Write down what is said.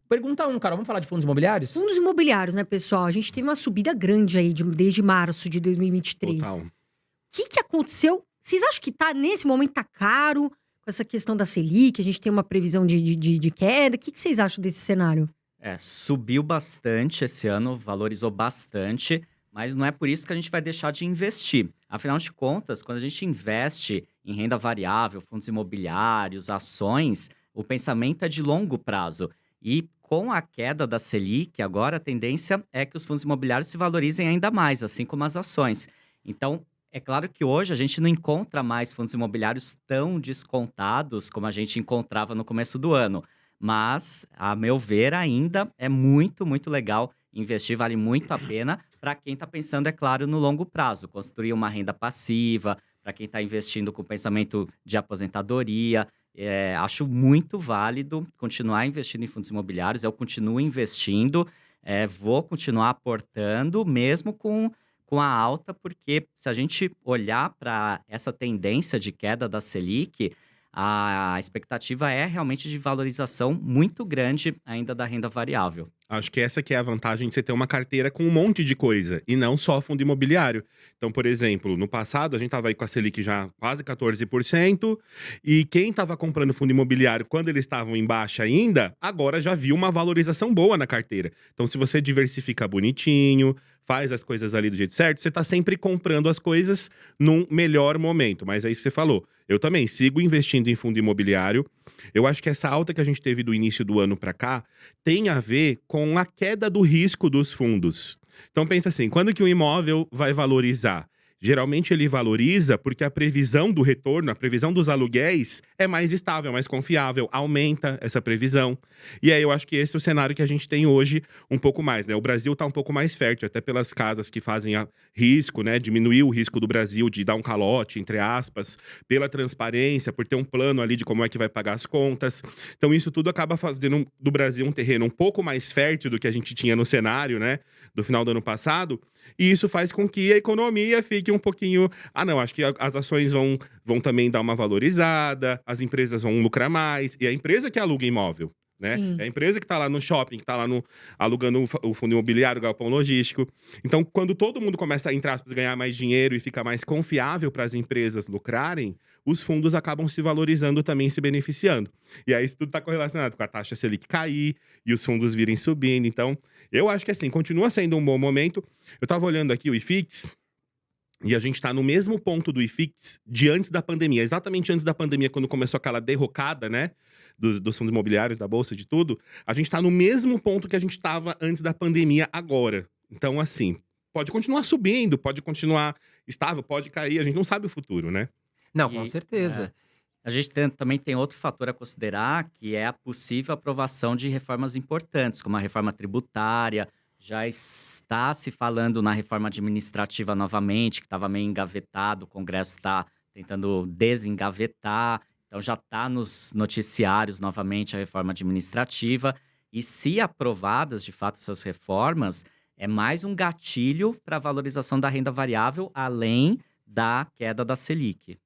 Pergunta um, Carol, vamos falar de fundos imobiliários? Fundos imobiliários, né, pessoal? A gente teve uma subida grande aí desde março de 2023. Total. O que aconteceu? Vocês acham que nesse momento tá caro? Com essa questão da Selic, a gente tem uma previsão de queda. O que vocês acham desse cenário? Subiu bastante esse ano, valorizou bastante, mas não é por isso que a gente vai deixar de investir. Afinal de contas, quando a gente investe em renda variável, fundos imobiliários, ações, o pensamento é de longo prazo. E com a queda da Selic, agora a tendência é que os fundos imobiliários se valorizem ainda mais, assim como as ações. Então, é claro que hoje a gente não encontra mais fundos imobiliários tão descontados como a gente encontrava no começo do ano. Mas, a meu ver, ainda é muito, muito legal investir, vale muito a pena para quem está pensando, é claro, no longo prazo. Construir uma renda passiva, para quem está investindo com pensamento de aposentadoria. Acho muito válido continuar investindo em fundos imobiliários. Eu continuo investindo, vou continuar aportando, mesmo com a alta, porque se a gente olhar para essa tendência de queda da Selic, a expectativa é realmente de valorização muito grande ainda da renda variável. Acho que essa que é a vantagem de você ter uma carteira com um monte de coisa, e não só fundo imobiliário. Então, por exemplo, no passado a gente estava aí com a Selic já quase 14%, e quem estava comprando fundo imobiliário quando eles estavam em baixa ainda, agora já viu uma valorização boa na carteira. Então, se você diversifica bonitinho, faz as coisas ali do jeito certo, você está sempre comprando as coisas num melhor momento. Mas é isso que você falou. Eu também sigo investindo em fundo imobiliário. Eu acho que essa alta que a gente teve do início do ano para cá tem a ver com a queda do risco dos fundos. Então pensa assim, quando que o imóvel vai valorizar? Geralmente ele valoriza porque a previsão do retorno, a previsão dos aluguéis é mais estável, mais confiável, aumenta essa previsão. E aí eu acho que esse é o cenário que a gente tem hoje um pouco mais, né? O Brasil está um pouco mais fértil, até pelas casas que fazem risco, né? Diminuir o risco do Brasil de dar um calote, entre aspas, pela transparência, por ter um plano ali de como é que vai pagar as contas. Então isso tudo acaba fazendo do Brasil um terreno um pouco mais fértil do que a gente tinha no cenário, né? Do final do ano passado. E isso faz com que a economia fique um pouquinho... não, acho que as ações vão também dar uma valorizada, as empresas vão lucrar mais, e a empresa que aluga imóvel, né? Sim. É a empresa que está lá no shopping, que está lá alugando o fundo imobiliário, o galpão logístico. Então, quando todo mundo começa a, entre aspas, ganhar mais dinheiro e fica mais confiável para as empresas lucrarem, os fundos acabam se valorizando também, se beneficiando. E aí isso tudo está correlacionado com a taxa Selic cair e os fundos virem subindo. Então, eu acho que assim, continua sendo um bom momento. Eu estava olhando aqui o IFIX, e a gente está no mesmo ponto do IFIX de antes da pandemia. Exatamente antes da pandemia, quando começou aquela derrocada, né? Dos fundos imobiliários, da bolsa, de tudo. A gente está no mesmo ponto que a gente estava antes da pandemia agora. Então, assim, pode continuar subindo, pode continuar estável, pode cair. A gente não sabe o futuro, né? Não, com E, certeza. A gente também tem outro fator a considerar, que é a possível aprovação de reformas importantes, como a reforma tributária. Já está se falando na reforma administrativa novamente, que estava meio engavetado, o Congresso está tentando desengavetar. Então já está nos noticiários novamente a reforma administrativa. E se aprovadas, de fato, essas reformas, é mais um gatilho para a valorização da renda variável, além da queda da Selic.